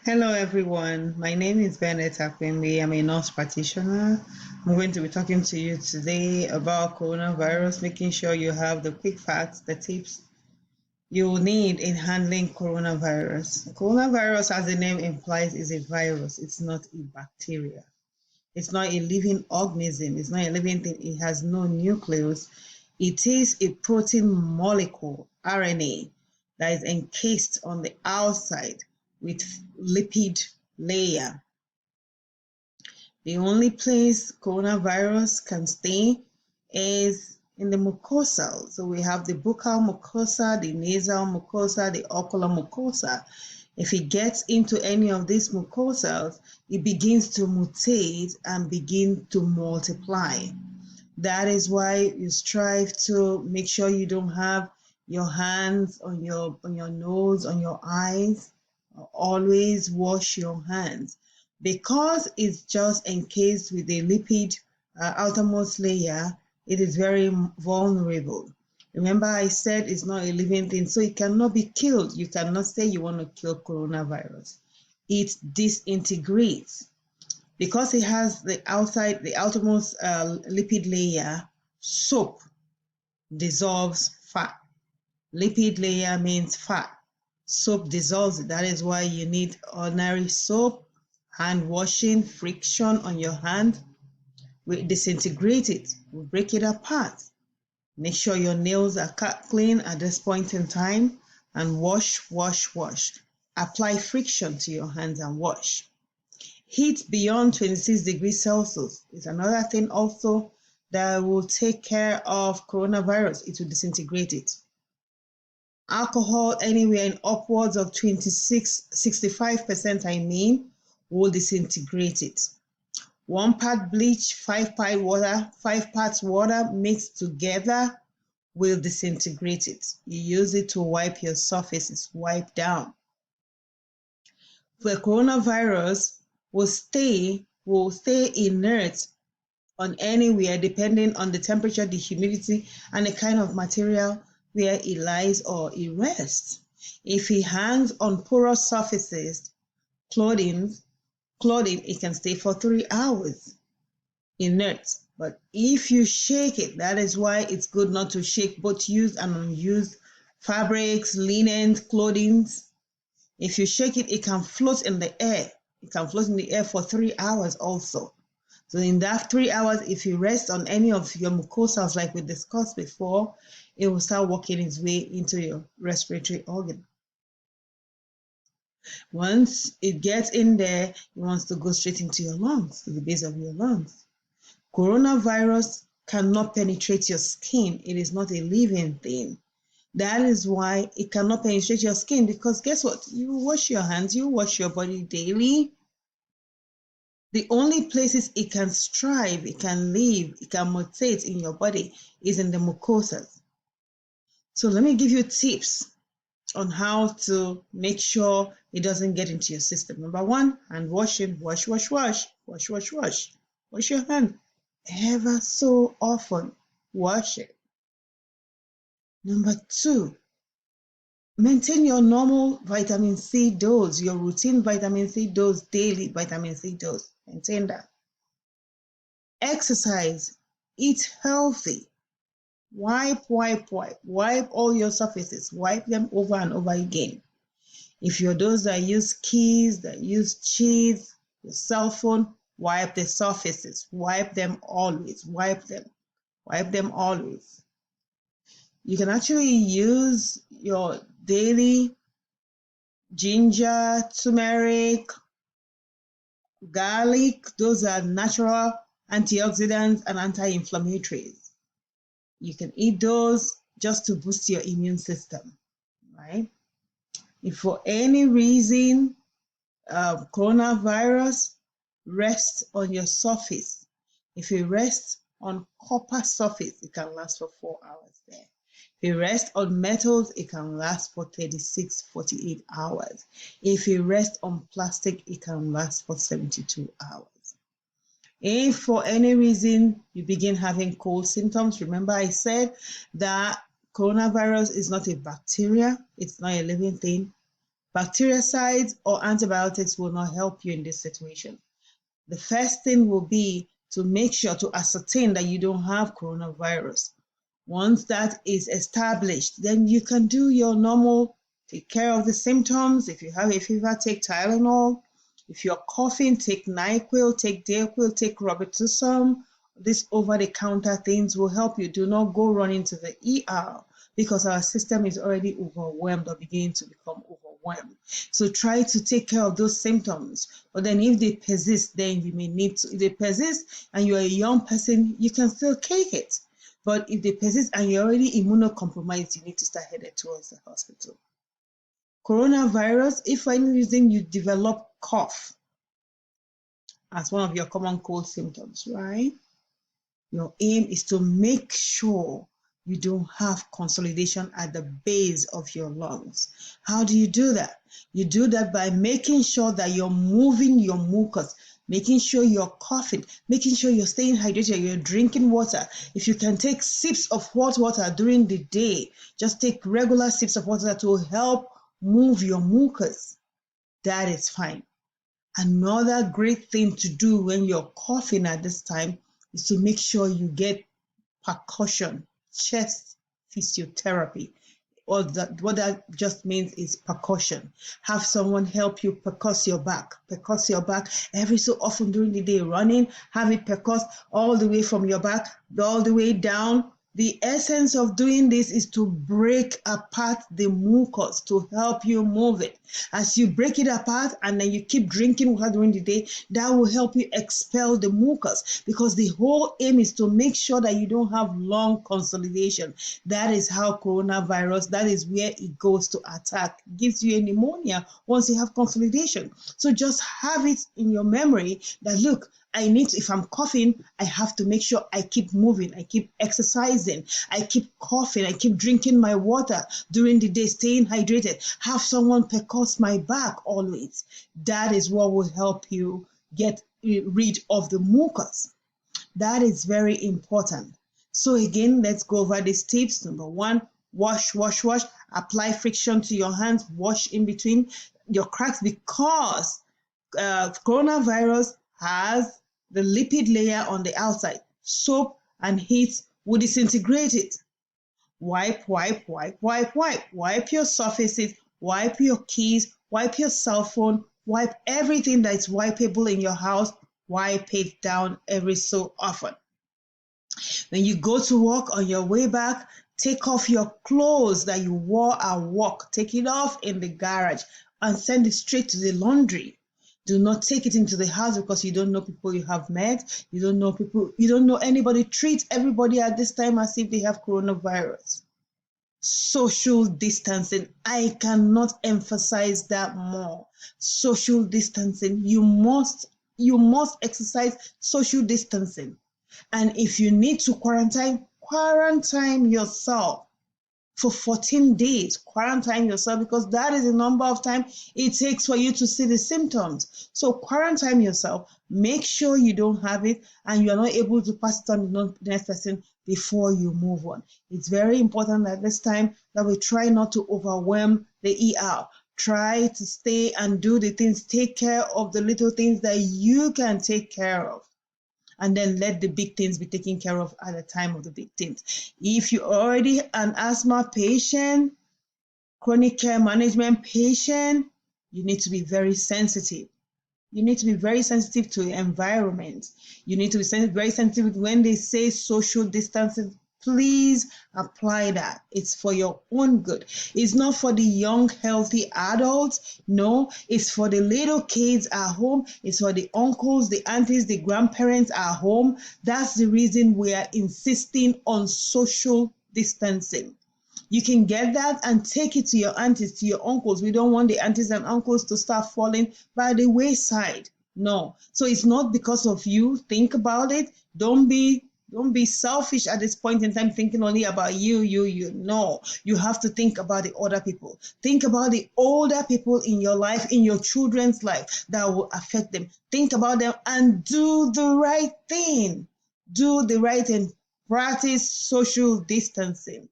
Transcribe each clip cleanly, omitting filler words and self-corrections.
Hello everyone, my name is Bernadette Akpengbe. I'm a nurse practitioner. I'm going to be talking to you today about coronavirus, making sure you have the quick facts, the tips you will need in handling coronavirus. Coronavirus, as the name implies, is a virus. It's not a bacteria. It's not a living organism. It's not a living thing. It has no nucleus. It is a protein molecule, RNA, that is encased on the outside with lipid layer. The only place coronavirus can stay is in the mucosa. So we have the buccal mucosa, the nasal mucosa, the ocular mucosa. If it gets into any of these mucosas, it begins to mutate and begin to multiply. That is why you strive to make sure you don't have your hands on your nose, on your eyes. Always wash your hands. Because it's just encased with a lipid outermost layer, it is very vulnerable. Remember, I said it's not a living thing, so it cannot be killed. You cannot say you want to kill coronavirus. It disintegrates. Because it has the outermost lipid layer, soap dissolves fat. Lipid layer means fat. Soap dissolves it. That is why you need ordinary soap, hand washing, friction on your hand. We disintegrate it, we break it apart. Make sure your nails are cut clean at this point in time and wash. Apply friction to your hands and wash. Heat beyond 26 degrees Celsius is another thing also that will take care of coronavirus. It will disintegrate it. Alcohol anywhere in upwards of 65%, will disintegrate it. 1 part bleach, 5 parts water mixed together will disintegrate it. You use it to wipe your surfaces, wipe down. The coronavirus will stay inert on anywhere depending on the temperature, the humidity, and the kind of material where it lies or it rests. If it hangs on porous surfaces, clothing, it can stay for 3 hours inert. But if you shake it, that is why it's good not to shake both used and unused fabrics, linens, clothing. If you shake it, it can float in the air. It can float in the air for 3 hours also. So in that 3 hours, if you rest on any of your mucosas like we discussed before, it will start working its way into your respiratory organ. Once it gets in there, it wants to go straight into your lungs, to the base of your lungs. Coronavirus cannot penetrate your skin. It is not a living thing. That is why it cannot penetrate your skin, because guess what? You wash your hands, you wash your body daily. The only places it can strive, it can live, it can mutate in your body is in the mucosas. So let me give you tips on how to make sure it doesn't get into your system. Number 1, hand washing. Wash your hand ever so often. Wash it. Number 2, maintain your normal vitamin C dose, your routine vitamin C dose, daily vitamin C dose. Maintain that. Exercise. Eat healthy. Wipe all your surfaces. Wipe them over and over again. If you're those that use keys, that use cheese, your cell phone, wipe the surfaces. Wipe them always. Wipe them always. You can actually use your daily ginger, turmeric, garlic. Those are natural antioxidants and anti-inflammatories. You can eat those just to boost your immune system, right? If for any reason coronavirus rests on your surface, if it rests on copper surface, it can last for 4 hours there. If it rests on metals, it can last for 36, 48 hours. If it rests on plastic, it can last for 72 hours. If for any reason you begin having cold symptoms, remember I said that coronavirus is not a bacteria, it's not a living thing. Bactericides or antibiotics will not help you in this situation. The first thing will be to make sure to ascertain that you don't have coronavirus. Once that is established, then you can do your normal, take care of the symptoms. If you have a fever, take Tylenol. If you're coughing, take NyQuil, take Dayquil, take Robitussin. These over-the-counter things will help you. Do not go running to the ER because our system is already overwhelmed or beginning to become overwhelmed. So try to take care of those symptoms. But then if they persist, then you may need to. If they persist and you're a young person, you can still take it. But if they persist and you're already immunocompromised, you need to start headed towards the hospital. Coronavirus, if for any reason you develop cough as one of your common cold symptoms, right? Your aim is to make sure you don't have consolidation at the base of your lungs. How do you do that? You do that by making sure that you're moving your mucus, making sure you're coughing, making sure you're staying hydrated, you're drinking water. If you can take sips of hot water during the day, just take regular sips of water to help move your mucus. That is fine. Another great thing to do when you're coughing at this time is to make sure you get percussion, chest physiotherapy. What that just means is percussion. Have someone help you percuss your back. Percuss your back every so often during the day. Running, have it percuss all the way from your back, all the way down. The essence of doing this is to break apart the mucus to help you move it. As you break it apart and then you keep drinking water during the day, that will help you expel the mucus because the whole aim is to make sure that you don't have lung consolidation. That is how coronavirus, that is where it goes to attack. It gives you a pneumonia once you have consolidation. So just have it in your memory that, look, I need to, if I'm coughing, I have to make sure I keep moving, I keep exercising, I keep coughing, I keep drinking my water during the day, staying hydrated. Have someone percuss my back always. That is what will help you get rid of the mucus. That is very important. So again, let's go over these tips. Number one, wash, wash, wash. Apply friction to your hands, wash in between your cracks because coronavirus has the lipid layer on the outside. Soap and heat will disintegrate it. Wipe, wipe, wipe, wipe, wipe. Wipe your surfaces, wipe your keys, wipe your cell phone, wipe everything that is wipeable in your house. Wipe it down every so often. When you go to work on your way back, take off your clothes that you wore at work. Take it off in the garage and send it straight to the laundry. Do not take it into the house because you don't know people you have met. You don't know people, you don't know anybody. Treat everybody at this time as if they have coronavirus. Social distancing. I cannot emphasize that more. Social distancing. You must exercise social distancing. And if you need to quarantine yourself for 14 days. Quarantine yourself because that is the number of time it takes for you to see the symptoms. So quarantine yourself. Make sure you don't have it and you are not able to pass it on to the next person before you move on. It's very important at this time that we try not to overwhelm the ER. Try to stay and do the things, take care of the little things that you can take care of. And then let the big things be taken care of at the time of the big things. If you're already an asthma patient, chronic care management patient, you need to be very sensitive. You need to be very sensitive to the environment. You need to be very sensitive when they say social distancing. Please apply that. It's for your own good. It's not for the young, healthy adults. No, it's for the little kids at home. It's for the uncles, the aunties, the grandparents at home. That's the reason we are insisting on social distancing. You can get that and take it to your aunties, to your uncles. We don't want the aunties and uncles to start falling by the wayside. No. So it's not because of you. Think about it. Don't be selfish at this point in time thinking only about you. No, you have to think about the other people. Think about the older people in your life, in your children's life that will affect them. Think about them and do the right thing. Do the right thing. Practice social distancing.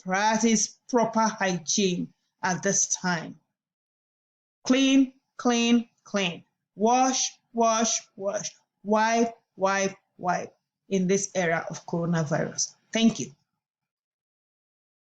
Practice proper hygiene at this time. Clean, clean, clean. Wash, wash, wash. Wipe, wipe, wipe in this era of coronavirus. Thank you.